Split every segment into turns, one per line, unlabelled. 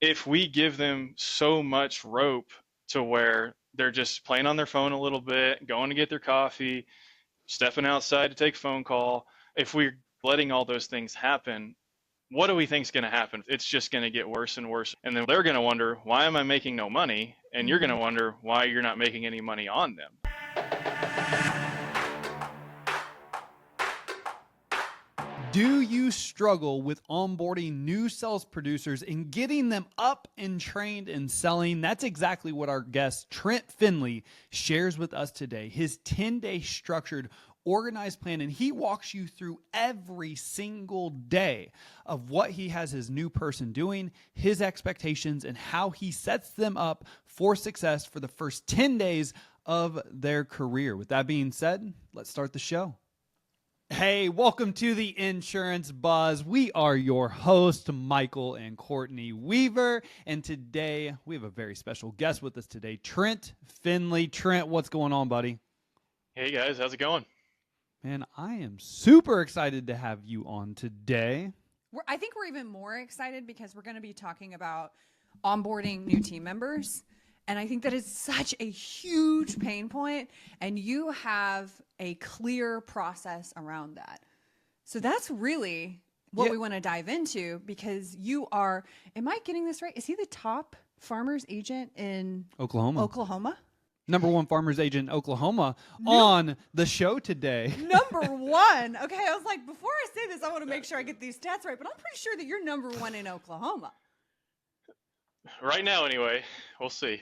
if we give them so much rope to where they're just playing on their phone a little bit, going to get their coffee, stepping outside to take a phone call, if we're letting all those things happen, what do we think is going to happen? It's just going to get worse and worse. And then they're going to wonder, why am I making no money? And you're going to
Mhm.
wonder why you're not making any money on them.
Do you struggle with onboarding new sales producers and getting them up and trained in selling? That's exactly what our guest Trent Finley shares with us today. His 10-day structured organized plan, and he walks you through every single day of what he has his new person doing, his expectations, and how he sets them up for success for the first 10 days of their career. With that being said, let's start the show. Hey, welcome to the Insurance Buzz. We are your hosts, Michael and Courtney Weaver. And today we have a very special guest with us today, Trent Finley. Trent, what's going on, buddy?
Hey guys, how's it going?
Man, I am super excited to have you on today.
I think we're even more excited because we're going to be talking about onboarding new team members. And I think that is such a huge pain point, and you have a clear process around that. So that's really what we want to dive into, because you are, am I getting this right? Is he the top farmer's agent in
Oklahoma. Number one farmer's agent in Oklahoma on the show today.
Number one. Okay, I was like, before I say this, I want to make sure I get these stats right, but I'm pretty sure that you're number one in Oklahoma.
Right now, anyway, we'll see.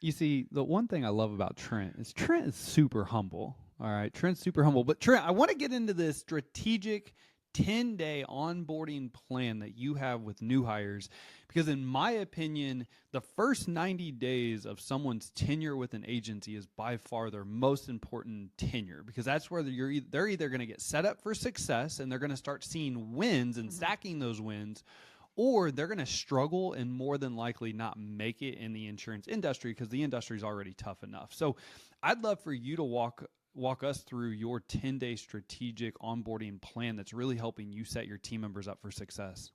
You see, the one thing I love about Trent is super humble. All right, Trent's super humble. But Trent, I want to get into this strategic 10-day onboarding plan that you have with new hires, because in my opinion, the first 90 days of someone's tenure with an agency is by far their most important tenure, because that's where they're either going to get set up for success and they're going to start seeing wins and stacking those wins, or they're going to struggle and more than likely not make it in the insurance industry because the industry is already tough enough. So I'd love for you to walk us through your 10-day strategic onboarding plan that's really helping you set your team members up for success.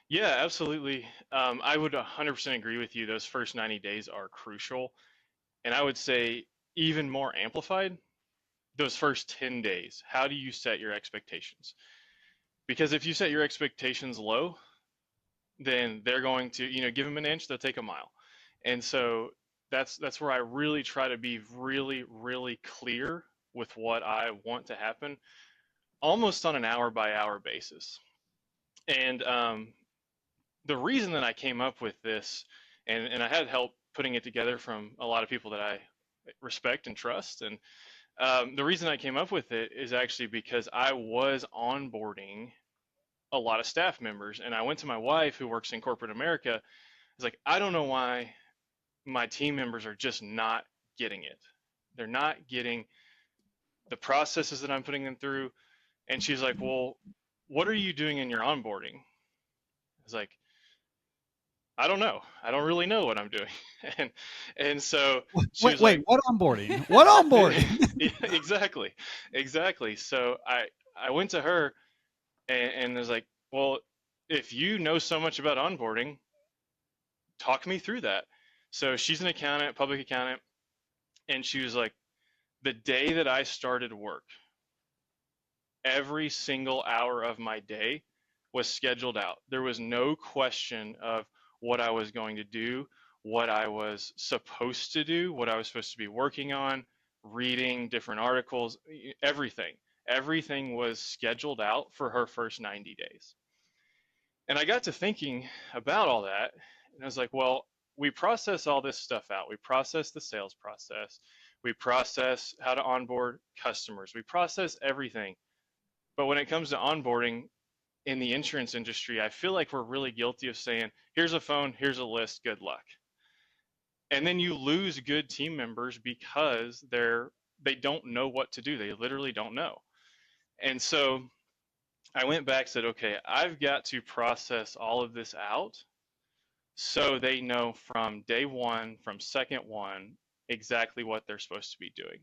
Yeah, absolutely. I would 100% agree with you. Those first 90 days are crucial. And I would say even more amplified, those first 10 days. How do you set your expectations? Because if you set your expectations low, then they're going to, give them an inch, they'll take a mile. And so that's where I really try to be really, really clear with what I want to happen, almost on an hour by hour basis. And the reason that I came up with this, and I had help putting it together from a lot of people that I respect and trust. And the reason I came up with it is actually because I was onboarding a lot of staff members, and I went to my wife who works in corporate America. I was like, I don't know why my team members are just not getting it. They're not getting the processes that I'm putting them through. And she's like, well, what are you doing in your onboarding? I was like, I don't know. I don't really know what I'm doing. and and so she was
Wait,
like,
what onboarding? What onboarding?
yeah, exactly. So I went to her and was like, well, if you know so much about onboarding, talk me through that. So she's an accountant, public accountant, and she was like, the day that I started work, every single hour of my day was scheduled out. There was no question of what I was going to do, what I was supposed to do, what I was supposed to be working on, reading different articles, everything. Everything was scheduled out for her first 90 days. And I got to thinking about all that, and I was like, well, we process all this stuff out. We process the sales process. We process how to onboard customers. We process everything. But when it comes to onboarding in the insurance industry, I feel like we're really guilty of saying, here's a phone, here's a list, good luck. And then you lose good team members because they don't know what to do. They literally don't know. And so I went back, said, okay, I've got to process all of this out so they know from day one, from second one, exactly what they're supposed to be doing.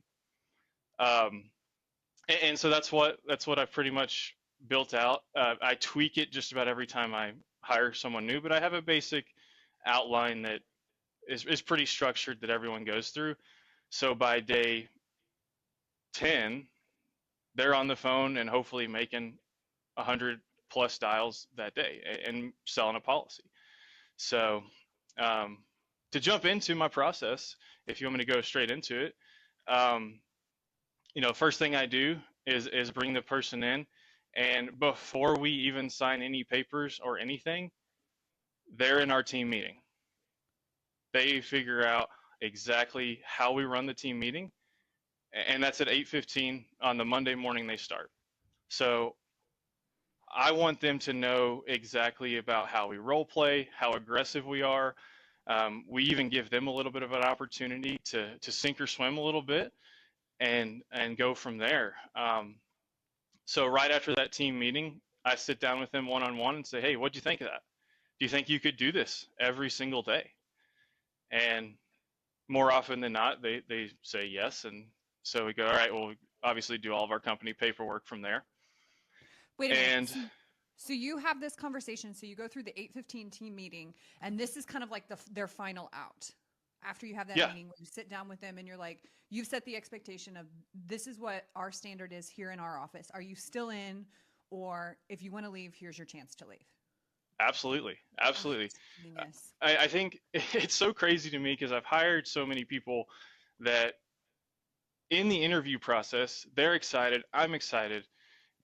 And so that's what I've pretty much built out. I tweak it just about every time hire someone new, but I have a basic outline that is pretty structured that everyone goes through. So by day 10, they're on the phone and hopefully making 100 plus dials that day and selling a policy. So um, to jump into my process, if you want me to go straight into it, um, first thing I do is bring the person in, and before we even sign any papers or anything, they're in our team meeting. They figure out exactly how we run the team meeting, and that's at 8:15 on the Monday morning they start. So I want them to know exactly about how we role play, how aggressive we are. We even give them a little bit of an opportunity to sink or swim a little bit and go from there. So right after that team meeting, I sit down with them one on one and say, "Hey, what do you think of that? Do you think you could do this every single day?" And more often than not, they say yes, and so we go, "All right, well, we obviously do all of our company paperwork from there."
Wait a minute.
And
So you have this conversation. So you go through the 8:15 team meeting, and this is kind of like their final out. After you have that
yeah,
meeting, where you sit down with them and you're like, you've set the expectation of this is what our standard is here in our office. Are you still in? Or if you want to leave, here's your chance to leave.
absolutely,
Oh,
absolutely.
genius.
I think it's so crazy to me because I've hired so many people that in the interview process, they're excited, I'm excited,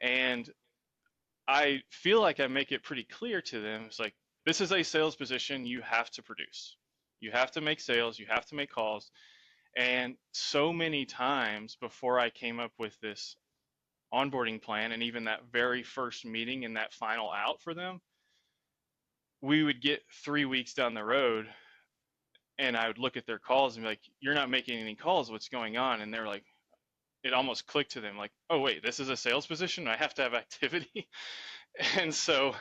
and I feel like I make it pretty clear to them. It's like, this is a sales position. You have to produce. You have to make sales. You have to make calls. And so many times before I came up with this onboarding plan and even that very first meeting and that final out for them, we would get 3 weeks down the road and I would look at their calls and be like, "You're not making any calls. What's going on?" And they're like, it almost clicked to them like, "Oh, wait, this is a sales position. I have to have activity." And so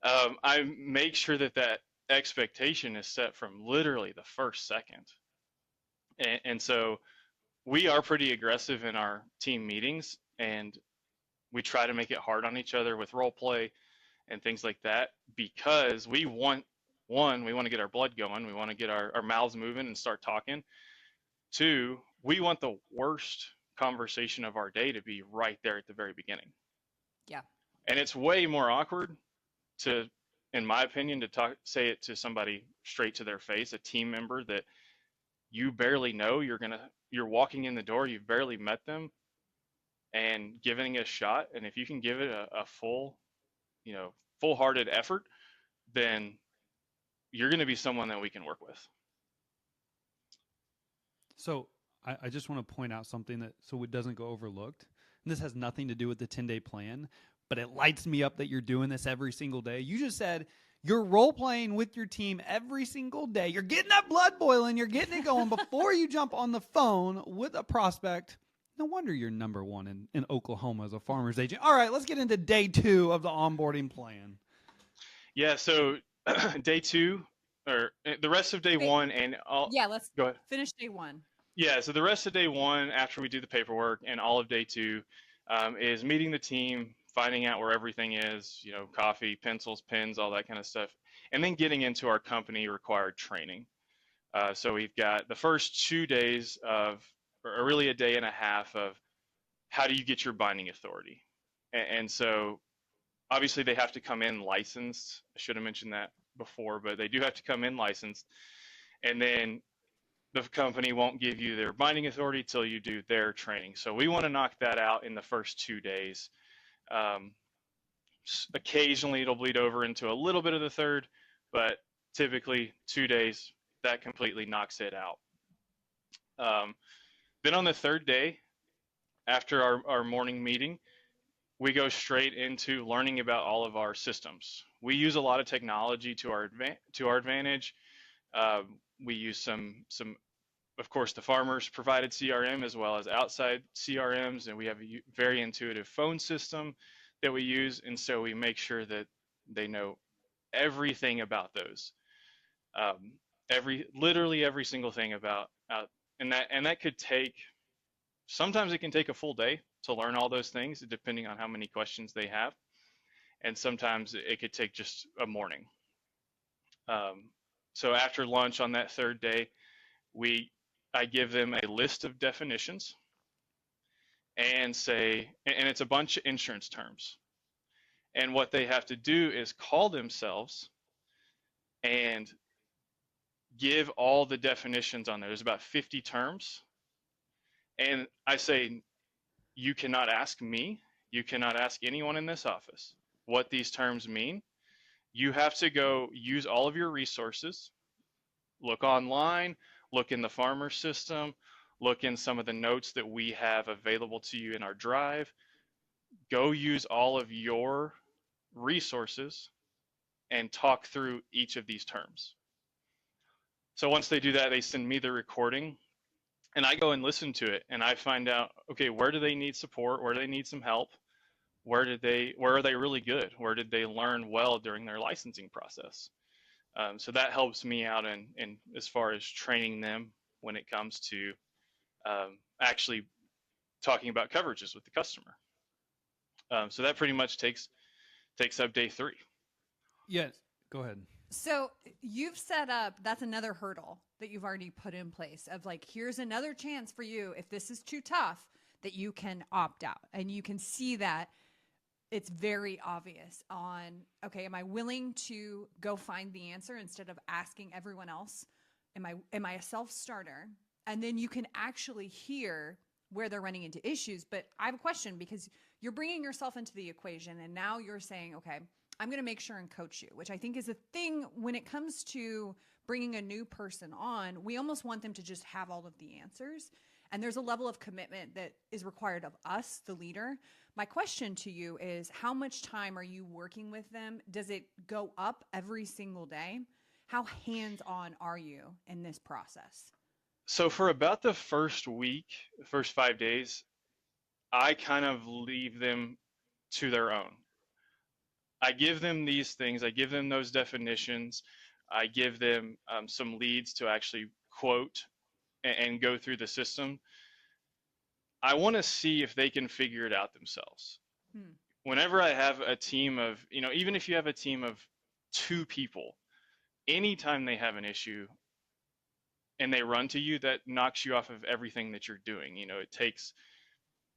I make sure that that expectation is set from literally the first second. And so we are pretty aggressive in our team meetings, and we try to make it hard on each other with role play and things like that because we want one, we want to get our blood going, we want to get our mouths moving and start talking. Two, we want the worst conversation of our day to be right there at the very beginning.
Yeah.
And it's way more awkward to, in my opinion, to say it to somebody straight to their face, a team member that you barely know. You're walking in the door, you've barely met them, and giving it a shot. And if you can give it a full, full-hearted effort, then you're going to be someone that we can work with.
So I just want to point out something that so it doesn't go overlooked. And this has nothing to do with the 10-day plan, but it lights me up that you're doing this every single day. You just said you're role playing with your team every single day. You're getting that blood boiling. You're getting it going before you jump on the phone with a prospect. No wonder you're number one in Oklahoma as a farmer's agent. All right, let's get into day 2 of the onboarding plan.
Yeah, so day 2 or the rest of day
Wait,
1 and all.
yeah, let's
Go ahead.
finish day 1.
Yeah, so the rest of day 1 after we do the paperwork and all of day 2 is meeting the team, finding out where everything is, coffee, pencils, pens, all that kind of stuff, and then getting into our company required training. So we've got the first 2 days or really a day and a half of how do you get your binding authority. And so obviously they have to come in licensed. I should have mentioned that before, but they do have to come in licensed. And then the company won't give you their binding authority till you do their training. So we want to knock that out in the first 2 days. Um, Occasionally it'll bleed over into a little bit of the third, but typically 2 days, that completely knocks it out. Then on the third day, after our morning meeting, we go straight into learning about all of our systems. We use a lot of technology to our advantage. We use some, of course, the farmers provided CRM as well as outside CRMs, and we have a very intuitive phone system that we use, and so we make sure that they know everything about those, literally every single thing about, and that could take. Sometimes it can take a full day to learn all those things, depending on how many questions they have, and sometimes it could take just a morning. So after lunch on that third day, I give them a list of definitions and say, and it's a bunch of insurance terms. And what they have to do is call themselves and give all the definitions on there. There's about 50 terms. And I say, you cannot ask me, you cannot ask anyone in this office what these terms mean. You have to go use all of your resources, look online, look in the farmer system, look in some of the notes that we have available to you in our drive. Go use all of your resources and talk through each of these terms. So once they do that, they send me the recording and I go and listen to it and I find out, okay, where do they need support? Where do they need some help? Where are they really good? Where did they learn well during their licensing process? So that helps me out in as far as training them when it comes to actually talking about coverages with the customer. So that pretty much takes up day 3.
Yes, go ahead.
So you've set up, that's another hurdle that you've already put in place of like, here's another chance for you. If this is too tough, that you can opt out, and you can see that it's very obvious on, okay, am I willing to go find the answer instead of asking everyone else? Am I a self-starter? And then you can actually hear where they're running into issues. But I have a question, because you're bringing yourself into the equation and now you're saying, okay, I'm going to make sure and coach you, which I think is a thing when it comes to bringing a new person on. We almost want them to just have all of the answers. And there's a level of commitment that is required of us, the leader. My question to you is, how much time are you working with them? Does it go up every single day? How hands-on are you in this process?
So for about the first week, the first 5 days, I kind of leave them to their own. I give them these things, I give them those definitions, I give them some leads to actually quote and go through the system. I want to see if they can figure it out themselves. Whenever I have a team of, even if you have a team of 2 people, anytime they have an issue and they run to you, that knocks you off of everything that you're doing. It takes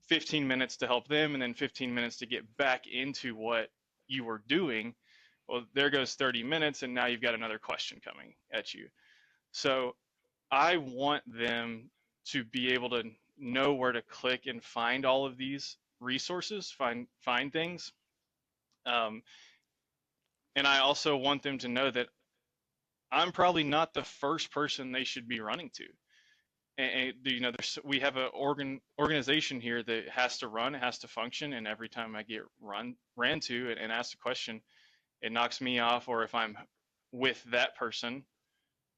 15 minutes to help them and then 15 minutes to get back into what you were doing. Well, there goes 30 minutes and now you've got another question coming at you. So I want them to be able to know where to click and find all of these resources, find things. And I also want them to know that I'm probably not the first person they should be running to. And we have an organization here that has to run, it has to function, and every time I get ran to and asked a question, it knocks me off. Or if I'm with that person,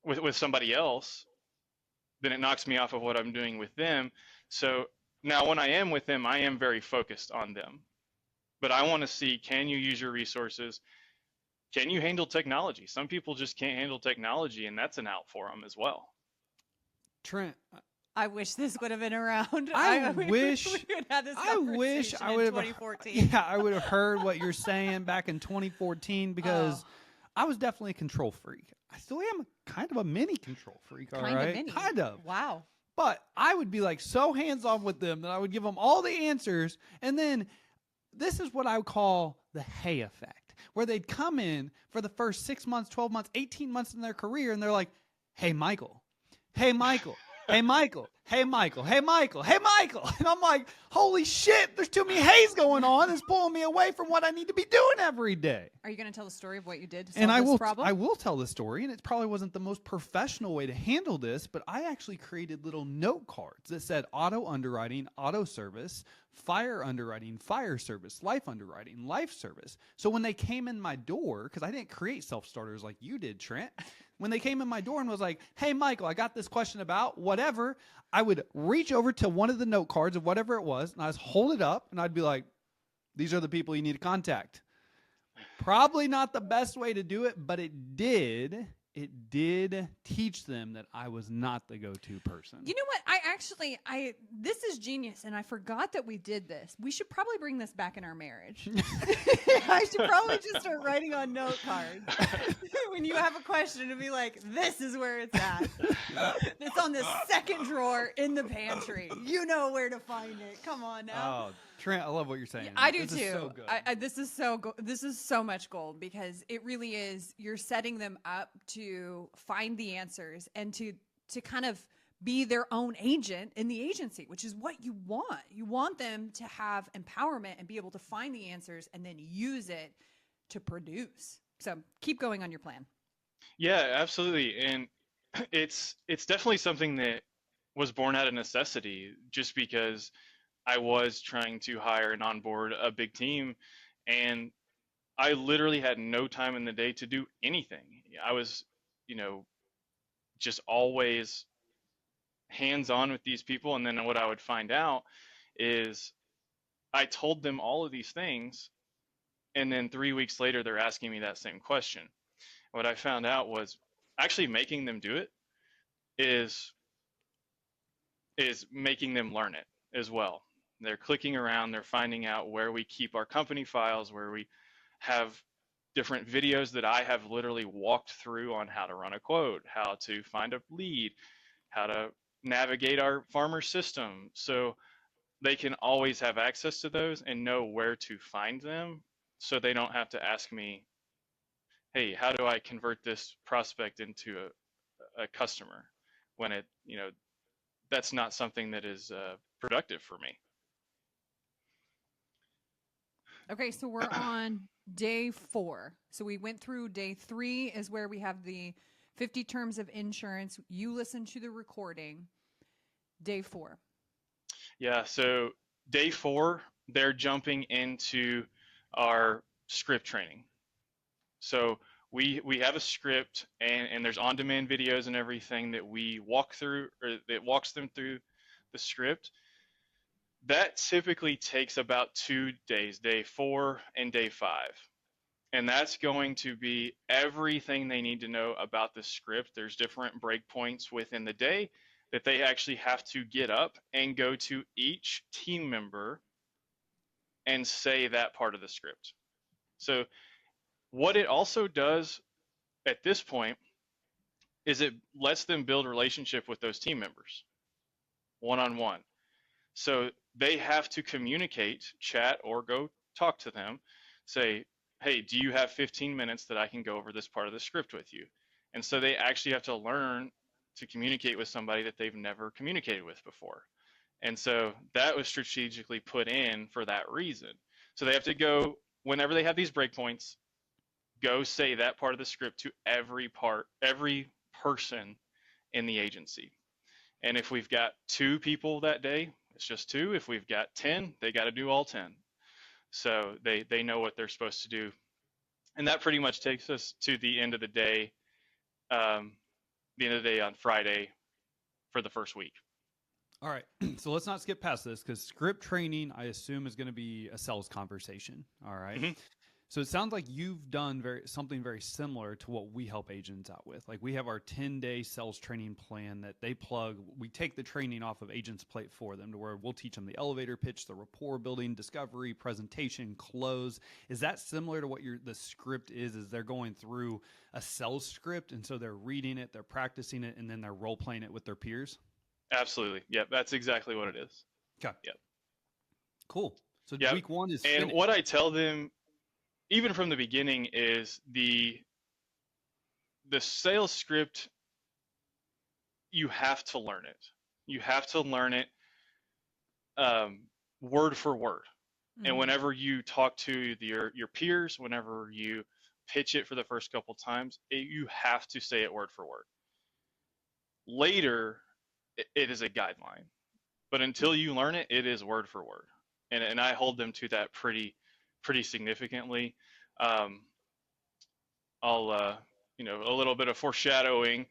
with somebody else, then it knocks me off of what I'm doing with them. So now when I am with them, I am very focused on them. But I want to see, can you use your resources? Can you handle technology? Some people just can't handle technology, and that's an out for them as well.
Trent,
I wish this would have been around.
I wish
we would have this
I wish I would have
2014.
Yeah, I would have heard what you're saying back in 2014, because I was definitely a control freak. I still am kind of a mini control freak, all right? Kind of.
Wow.
But I would be like so hands-on with them that I would give them all the answers, and then this is what I would call the hay effect, where they'd come in for the first 6 months, 12 months, 18 months in their career, and they're like, hey, Michael, hey, Michael, hey, Michael, hey, Michael, hey, Michael, hey, Michael. And I'm like, holy shit, there's too many hays going on. It's pulling me away from what I need to be doing every day.
Are you going to tell the story of what you did to solve this problem?
I will tell the story, and it probably wasn't the most professional way to handle this, but I actually created little note cards that said auto underwriting, auto service, fire underwriting, fire service, life underwriting, life service. So when they came in my door, because I didn't create self-starters like you did, Trent, when they came in my door and was like, hey, Michael, I got this question about whatever, I would reach over to one of the note cards of whatever it was, and I'd hold it up, and I'd be like, these are the people you need to contact. Probably not the best way to do it, but it did it did teach them that I was not the go-to person.
You know what? This is genius, and I forgot that we did this. We should probably bring this back in our marriage. I should probably just start writing on note cards when you have a question to be like, "This is where it's at. It's on the second drawer in the pantry. You know where to find it. Come on now."
Oh, Trent, I love what you're saying.
Yeah, I do
this
too.
Is so good.
This is so much gold, because it really is. You're setting them up to find the answers and to kind of be their own agent in the agency, which is what you want. You want them to have empowerment and be able to find the answers and then use it to produce. So keep going on your plan.
Yeah, absolutely. And it's definitely something that was born out of necessity, just because I was trying to hire and onboard a big team, and I literally had no time in the day to do anything. I was, you know, just always hands on with these people. And then what I would find out is I told them all of these things, and then 3 weeks later, they're asking me that same question. What I found out was actually making them do it is making them learn it as well. They're clicking around, they're finding out where we keep our company files, where we have different videos that I have literally walked through on how to run a quote, how to find a lead, how to navigate our farmer system. So they can always have access to those and know where to find them, so they don't have to ask me, hey, how do I convert this prospect into a customer, when it, that's not something that is productive for me.
Okay, so we're on day 4. So we went through day 3 is where we have the 50 terms of insurance. You listen to the recording. Day 4.
Yeah, so day 4, they're jumping into our script training. So we have a script, and there's on-demand videos and everything that we walk through, or that walks them through the script. That typically takes about 2 days, day 4 and day 5. And that's going to be everything they need to know about the script. There's different breakpoints within the day that they actually have to get up and go to each team member and say that part of the script. So what it also does at this point is it lets them build a relationship with those team members one-on-one. So they have to communicate, chat, or go talk to them, say, hey, do you have 15 minutes that I can go over this part of the script with you? And so they actually have to learn to communicate with somebody that they've never communicated with before. And so that was strategically put in for that reason. So they have to go, whenever they have these breakpoints, go say that part of the script to every person in the agency. And if we've got 2 people that day, it's just 2. If we've got 10, they got to do all 10. So they know what they're supposed to do. And that pretty much takes us to the end of the day, on Friday for the first week.
All right. So let's not skip past this, because script training, I assume, is going to be a sales conversation. All right. Mm-hmm. So it sounds like you've done something very similar to what we help agents out with. Like, we have our 10-day sales training plan that they plug. We take the training off of agents' plate for them, to where we'll teach them the elevator pitch, the rapport building, discovery, presentation, close. Is that similar to what the script is? Is they're going through a sales script, and so they're reading it, they're practicing it, and then they're role playing it with their peers?
Absolutely. Yep. That's exactly what it is.
Okay.
Yep.
Cool. So
yep.
Week 1 is
and
finished.
What I tell them, even from the beginning, is the sales script, you have to learn it. You have to learn it word for word. Mm-hmm. And whenever you talk to your peers, whenever you pitch it for the first couple times, you have to say it word for word. Later, it is a guideline. But until you learn it, it is word for word. And I hold them to that pretty significantly. I'll a little bit of foreshadowing.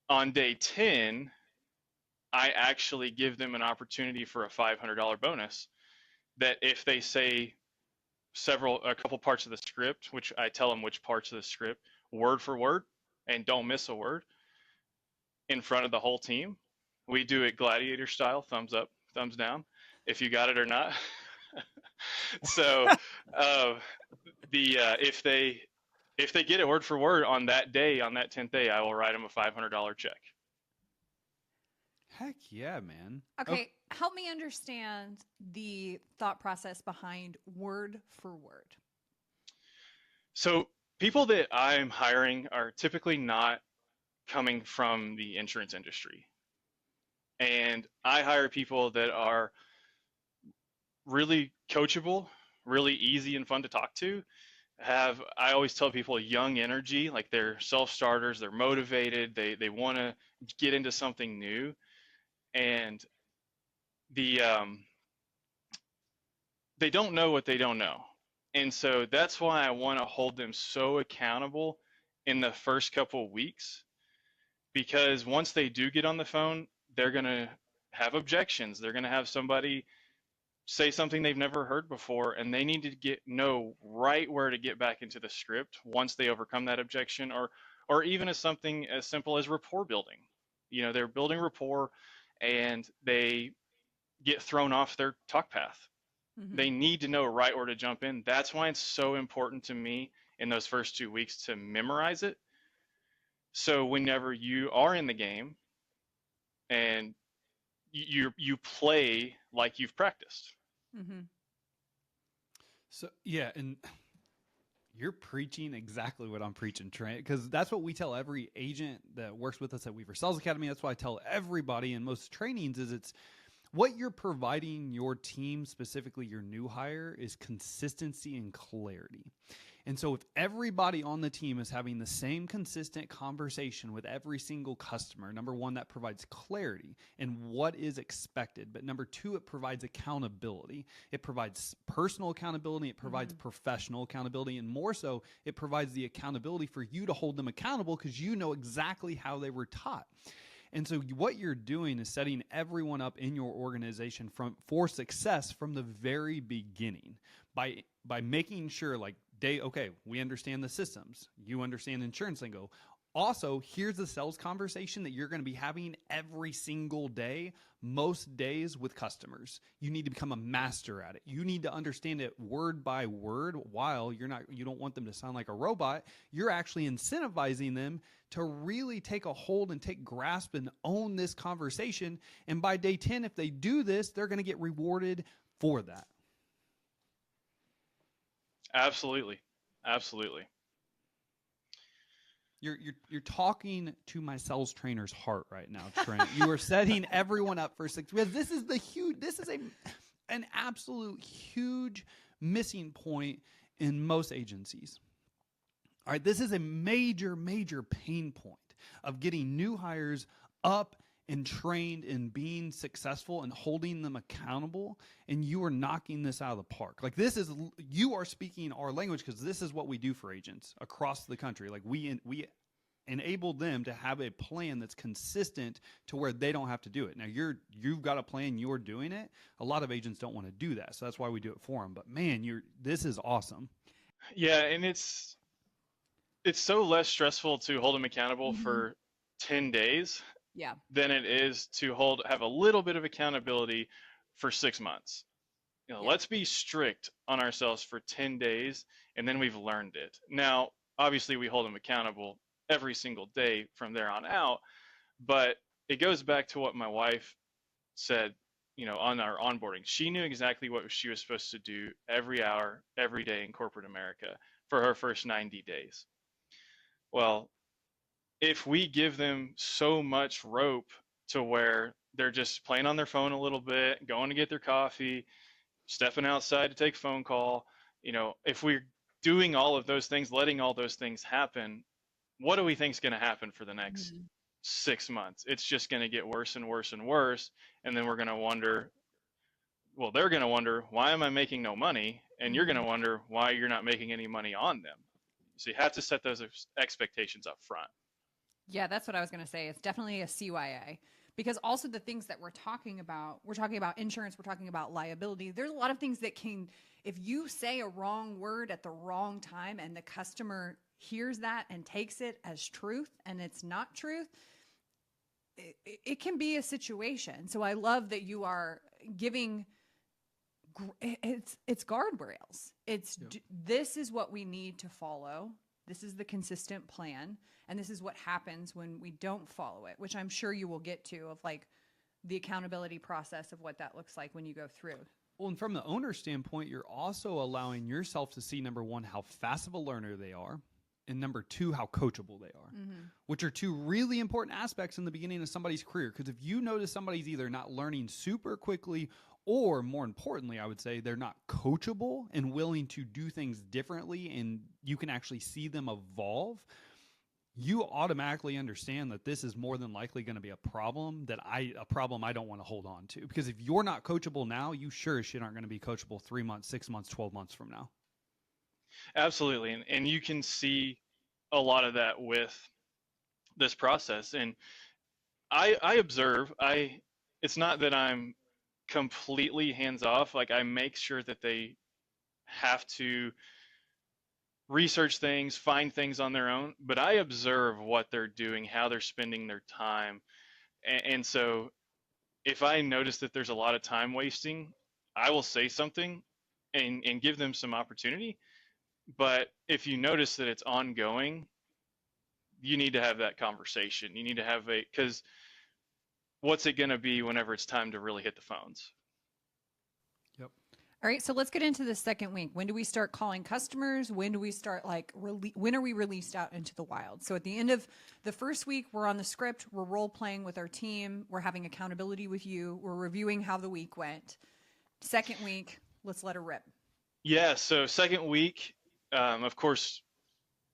On day 10, I actually give them an opportunity for a $500 bonus, that if they say a couple parts of the script, which I tell them which parts of the script, word for word, and don't miss a word in front of the whole team. We do it gladiator style, thumbs up, thumbs down, if you got it or not. So uh, if they get it word for word on that day, on that 10th day, I will write them a $500 check.
Heck yeah, man.
Okay, help me understand the thought process behind word for word.
So people that I'm hiring are typically not coming from the insurance industry. And I hire people that are really coachable, really easy and fun to talk to. I always tell people young energy, like they're self-starters, they're motivated, they want to get into something new. And the they don't know what they don't know. And so that's why I want to hold them so accountable in the first couple of weeks, because once they do get on the phone, they're going to have objections. They're going to have somebody say something they've never heard before, and they need to know right where to get back into the script once they overcome that objection, or even as something as simple as rapport building. You know, they're building rapport and they get thrown off their talk path.
Mm-hmm.
They need to know right where to jump in. That's why it's so important to me in those first 2 weeks to memorize it. So whenever you are in the game and you play like you've practiced.
Mm-hmm.
So yeah, and you're preaching exactly what I'm preaching, Trent, because that's what we tell every agent that works with us at Weaver Sales Academy. That's why I tell everybody in most trainings is it's what you're providing your team, specifically your new hire, is consistency and clarity. And so if everybody on the team is having the same consistent conversation with every single customer, number one, that provides clarity in what is expected. But number two, it provides accountability. It provides personal accountability. It provides professional accountability. And more so, it provides the accountability for you to hold them accountable because you know exactly how they were taught. And so what you're doing is setting everyone up in your organization for success from the very beginning by making sure okay, we understand the systems. You understand insurance lingo. Also, here's the sales conversation that you're going to be having every single day, most days with customers. You need to become a master at it. You need to understand it word by word while you don't want them to sound like a robot. You're actually incentivizing them to really take a hold and take grasp and own this conversation. And by day 10, if they do this, they're going to get rewarded for that.
Absolutely. Absolutely.
You're talking to my sales trainer's heart right now, Trent. You are setting everyone up for success. This is an absolute huge missing point in most agencies. All right, this is a major, major pain point of getting new hires up and trained and being successful and holding them accountable, and you are knocking this out of the park. Like you are speaking our language because this is what we do for agents across the country. Like we enable them to have a plan that's consistent to where they don't have to do it. Now you've got a plan, you're doing it. A lot of agents don't want to do that, so that's why we do it for them. But man, this is awesome.
Yeah, and it's so less stressful to hold them accountable for 10 days than it is to have a little bit of accountability for 6 months. Let's be strict on ourselves for 10 days and then we've learned it. Now, obviously we hold them accountable every single day from there on out, but it goes back to what my wife said, on our onboarding. She knew exactly what she was supposed to do every hour, every day in corporate America for her first 90 days. Well, if we give them so much rope to where they're just playing on their phone a little bit, going to get their coffee, stepping outside to take a phone call, if we're doing all of those things, letting all those things happen, what do we think is going to happen for the next 6 months? It's just going to get worse and worse and worse. And then we're going to wonder, well, they're going to wonder, why am I making no money? And you're going to wonder why you're not making any money on them. So you have to set those expectations up front.
Yeah, that's what I was going to say. It's definitely a CYA, because also the things that we're talking about insurance, we're talking about liability. There's a lot of things that if you say a wrong word at the wrong time and the customer hears that and takes it as truth and it's not truth, it can be a situation. So I love that you are giving it's guardrails. It's
Yep.
this is what we need to follow. This is the consistent plan, and this is what happens when we don't follow it, which I'm sure you will get to, of like the accountability process of what that looks like when you go through.
Well, and from the owner standpoint, you're also allowing yourself to see, number one, how fast of a learner they are, and number two, how coachable they are, which are two really important aspects in the beginning of somebody's career. Because if you notice somebody's either not learning super quickly, or more importantly, I would say they're not coachable and willing to do things differently, and you can actually see them evolve, you automatically understand that this is more than likely going to be a problem I don't want to hold on to. Because if you're not coachable now, you sure as shit aren't going to be coachable 3 months, 6 months, 12 months from now.
Absolutely. And you can see a lot of that with this process. And I observe, it's not that I'm completely hands off. Like, I make sure that they have to research things, find things on their own, but I observe what they're doing, how they're spending their time. And so if I notice that there's a lot of time wasting, I will say something and give them some opportunity. But if you notice that it's ongoing, you need to have that conversation. You need to have because what's it going to be whenever it's time to really hit the phones?
Yep.
All right, so let's get into the second week. When do we start calling customers? When do we start when are we released out into the wild? So at the end of the first week, we're on the script, we're role playing with our team, we're having accountability with you, we're reviewing how the week went. Second week, let's let her rip.
Yeah, so second week, of course,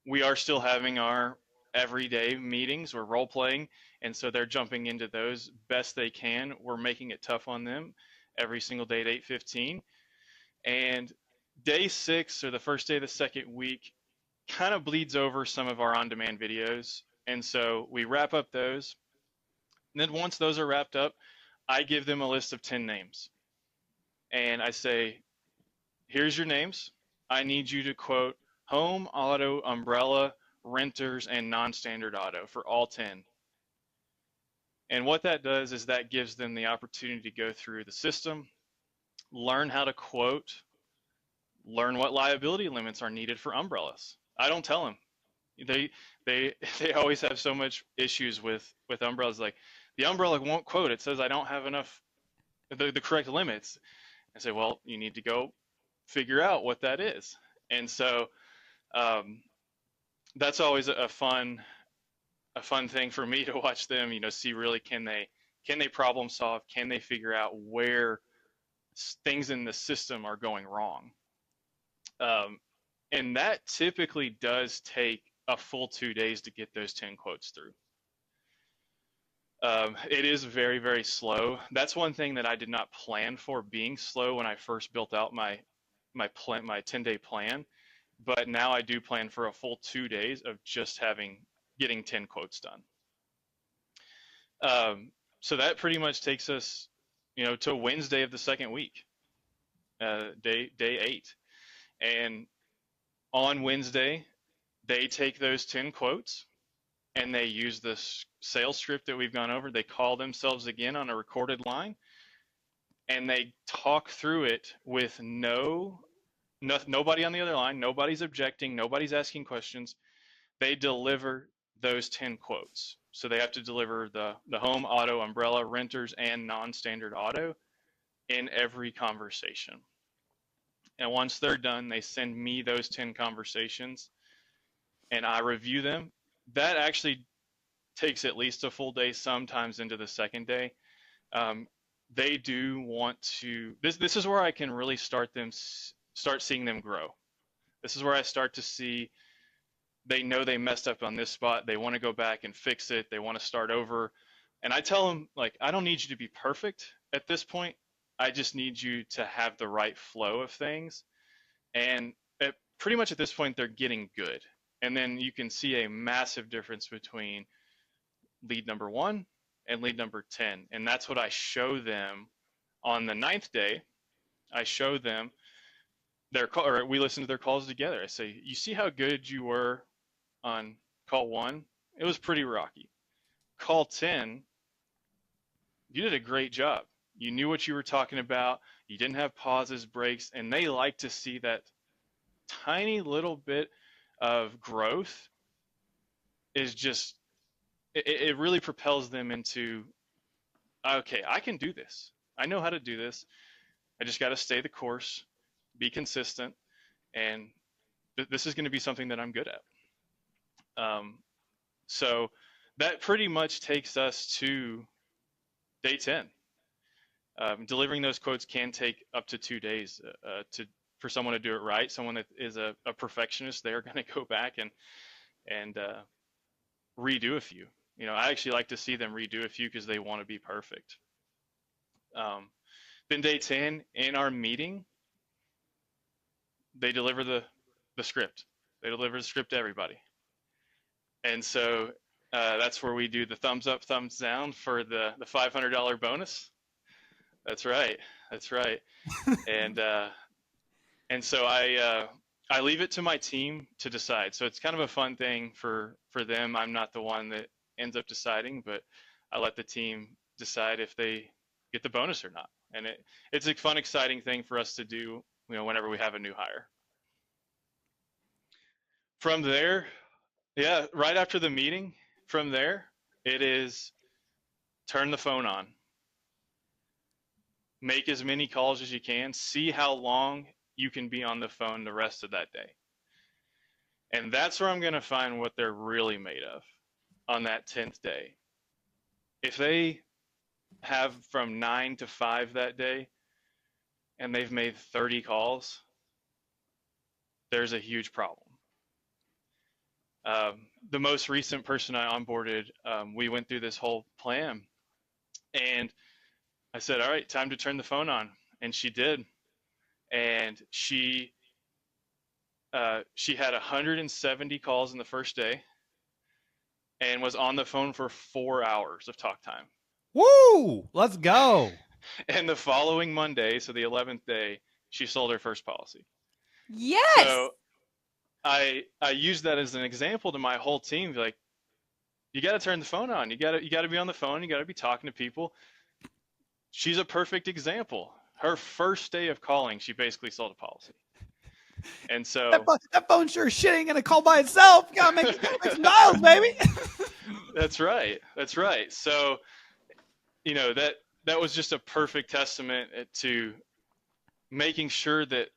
we are still having our everyday meetings. We're role playing, and so they're jumping into those best they can. We're making it tough on them every single day at 8:15. And day 6, or the first day of the second week, kind of bleeds over some of our on-demand videos. And so we wrap up those. And then once those are wrapped up, I give them a list of 10 names. And I say, here's your names. I need you to quote home, auto, umbrella, renters, and non-standard auto for all 10. And what that does is that gives them the opportunity to go through the system, learn how to quote, learn what liability limits are needed for umbrellas. I don't tell them. They they always have so much issues with umbrellas. Like, the umbrella won't quote. It says I don't have enough the correct limits. I say, well, you need to go figure out what that is. And so that's always a fun thing for me to watch them. See really can they problem solve? Can they figure out where things in the system are going wrong? And that typically does take a full 2 days to get those 10 quotes through. It is very, very slow. That's one thing that I did not plan for being slow when I first built out my 10-day plan. But now I do plan for a full 2 days of just getting 10 quotes done. So that pretty much takes us, to Wednesday of the second week, day 8. And on Wednesday, they take those 10 quotes and they use this sales script that we've gone over. They call themselves again on a recorded line, and they talk through it with nobody on the other line. Nobody's objecting. Nobody's asking questions. They deliver those 10 quotes. So they have to deliver the home, auto, umbrella, renters, and non-standard auto in every conversation. And once they're done, they send me those 10 conversations and I review them. That actually takes at least a full day, sometimes into the second day. They do want to, this is where I can really start seeing them grow. This is where I start to see they know they messed up on this spot. They want to go back and fix it. They want to start over. And I tell them, like, I don't need you to be perfect at this point. I just need you to have the right flow of things. And pretty much at this point, they're getting good. And then you can see a massive difference between lead number 1 and lead number 10. And that's what I show them on the 9th day. I show them we listen to their calls together. I say, you see how good you were on call 1, it was pretty rocky. Call 10, you did a great job. You knew what you were talking about. You didn't have pauses, breaks, and they like to see that tiny little bit of growth is just, it really propels them into, okay, I can do this. I know how to do this. I just got to stay the course, be consistent, and this is going to be something that I'm good at. So that pretty much takes us to day 10. Delivering those quotes can take up to 2 days for someone to do it right. Someone that is a perfectionist, they're going to go back and redo a few. I actually like to see them redo a few because they want to be perfect. Then day 10, in our meeting, they deliver the script. They deliver the script to everybody. And so that's where we do the thumbs up, thumbs down for the $500 bonus. That's right. That's right. And so I leave it to my team to decide. So it's kind of a fun thing for them. I'm not the one that ends up deciding, but I let the team decide if they get the bonus or not. And it's a fun, exciting thing for us to do, whenever we have a new hire. From there, yeah, right after the meeting, from there, it is turn the phone on. Make as many calls as you can. See how long you can be on the phone the rest of that day. And that's where I'm going to find what they're really made of on that 10th day. If they have from 9 to 5 that day and they've made 30 calls, there's a huge problem. The most recent person I onboarded, we went through this whole plan, and I said, all right, time to turn the phone on. And she did. And she had 170 calls in the first day and was on the phone for 4 hours of talk time.
Woo! Let's go.
And the following Monday, so the 11th day, she sold her first policy.
Yes.
So I used that as an example to my whole team. Like, you got to turn the phone on. You got to be on the phone. You got to be talking to people. She's a perfect example. Her first day of calling, she basically sold a policy. And so
that phone sure as shit ain't gonna call by itself. You gotta make some dials, baby.
That's right. That's right. So, that was just a perfect testament to making sure that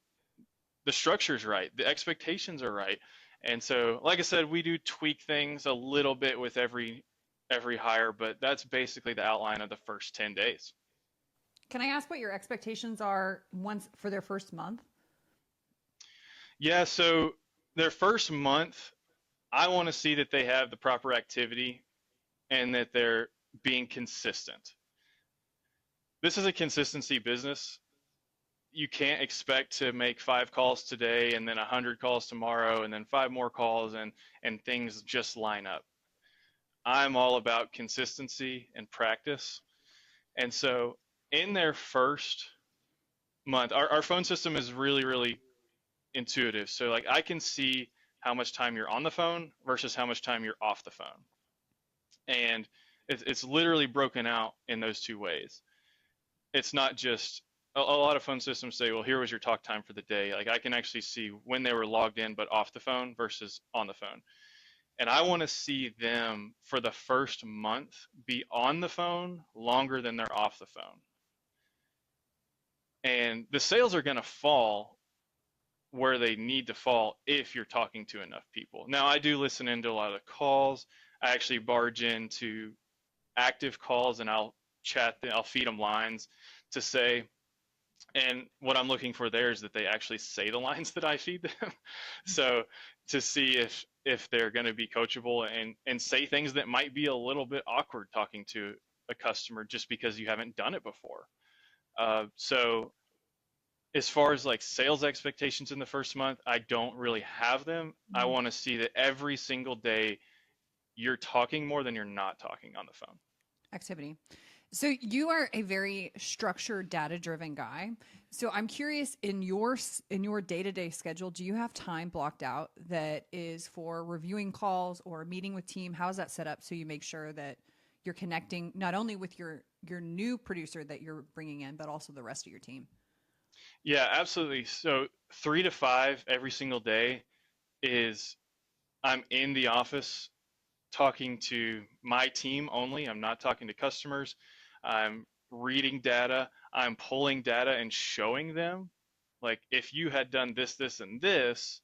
the structure's right, the expectations are right. And so, like I said, we do tweak things a little bit with every hire, but that's basically the outline of the first 10 days.
Can I ask what your expectations are for their first month?
Yeah, so their first month, I want to see that they have the proper activity and that they're being consistent. This is a consistency business. You can't expect to make 5 calls today and then 100 calls tomorrow and then 5 more calls and things just line up. I'm all about consistency and practice. And so in their first month, our phone system is really, really intuitive. So like I can see how much time you're on the phone versus how much time you're off the phone. And it's literally broken out in those two ways. It's not just a lot of phone systems say, well, here was your talk time for the day. Like I can actually see when they were logged in but off the phone versus on the phone. And I want to see them for the first month be on the phone longer than they're off the phone. And the sales are going to fall where they need to fall if you're talking to enough people. Now, I do listen into a lot of the calls. I actually barge into active calls and I'll feed them lines to say, and what I'm looking for there is that they actually say the lines that I feed them. So to see if they're going to be coachable and say things that might be a little bit awkward talking to a customer just because you haven't done it before. So as far as like sales expectations in the first month, I don't really have them. I want to see that every single day you're talking more than you're not talking on the phone.
Activity. So you are a very structured, data-driven guy. So I'm curious, in your day-to-day schedule, do you have time blocked out that is for reviewing calls or meeting with team? How is that set up so you make sure that you're connecting not only with your new producer that you're bringing in, but also the rest of your team?
Yeah, absolutely. So 3 to 5 every single day is I'm in the office talking to my team only. I'm not talking to customers. I'm reading data. I'm pulling data and showing them, like, if you had done this, this, and this,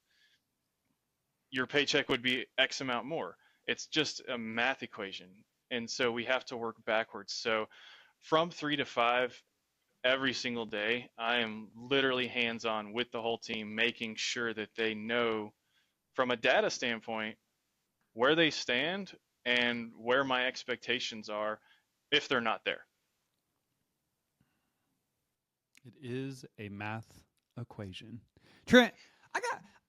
your paycheck would be X amount more. It's just a math equation. And so we have to work backwards. So from 3 to 5 every single day, I am literally hands on with the whole team, making sure that they know from a data standpoint where they stand and where my expectations are if they're not there.
It is a math equation. Trent,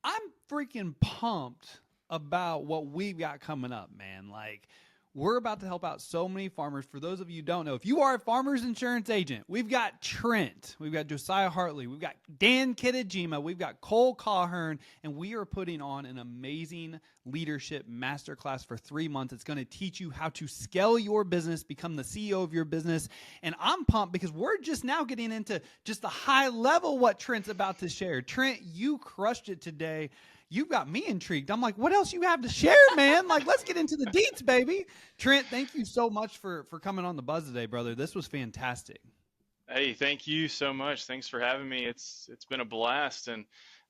I'm freaking pumped about what we've got coming up, man. Like, we're about to help out so many farmers. For those of you who don't know, if you are a farmer's insurance agent, we've got Trent, we've got Josiah Hartley, we've got Dan Kittajima, we've got Cole Cawhern, and we are putting on an amazing leadership masterclass for 3 months. It's going to teach you how to scale your business, become the CEO of your business. And I'm pumped because we're just now getting into just the high level what Trent's about to share. Trent, you crushed it today. You've got me intrigued. I'm like, what else you have to share, man? Like, let's get into the deets, baby. Trent, thank you so much for coming on the Buzz today, brother. This was fantastic.
Hey, thank you so much. Thanks for having me. It's been a blast, and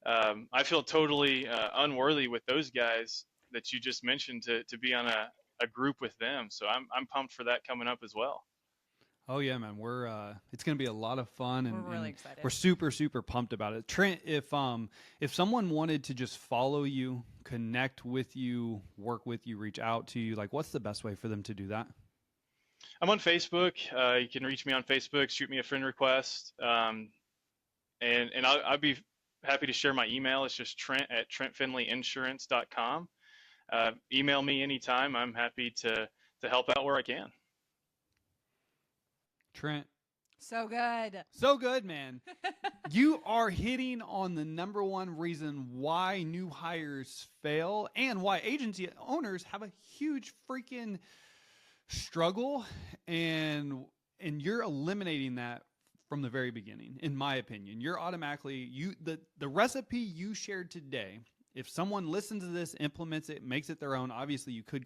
I feel totally unworthy with those guys that you just mentioned to be on a group with them. So I'm pumped for that coming up as well.
Oh yeah, man. We're it's gonna be a lot of fun, and
We're really excited.
we're super pumped about it. Trent, if someone wanted to just follow you, connect with you, work with you, reach out to you, like, what's the best way for them to do that?
I'm on Facebook. You can reach me on Facebook, shoot me a friend request, and I'll be happy to share my email. It's just Trent@TrentFinleyInsurance.com. Email me anytime. I'm happy to help out where I can.
Trent,
So good.
so good, man. You are hitting on the number one reason why new hires fail and why agency owners have a huge freaking struggle, and you're eliminating that from the very beginning. In my opinion, you're automatically the recipe you shared today. If someone listens to this, implements it, makes it their own, obviously you could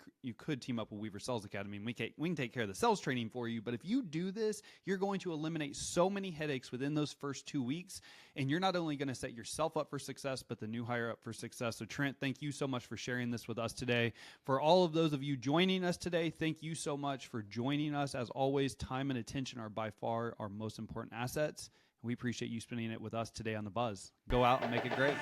team up with Weaver Sales Academy, and we can take care of the sales training for you. But if you do this, you're going to eliminate so many headaches within those first 2 weeks, and you're not only going to set yourself up for success, but the new hire up for success. So Trent, thank you so much for sharing this with us today. For all of those of you joining us today, thank you so much for joining us. As always, time and attention are by far our most important assets. We appreciate you spending it with us today on The Buzz. Go out and make it great.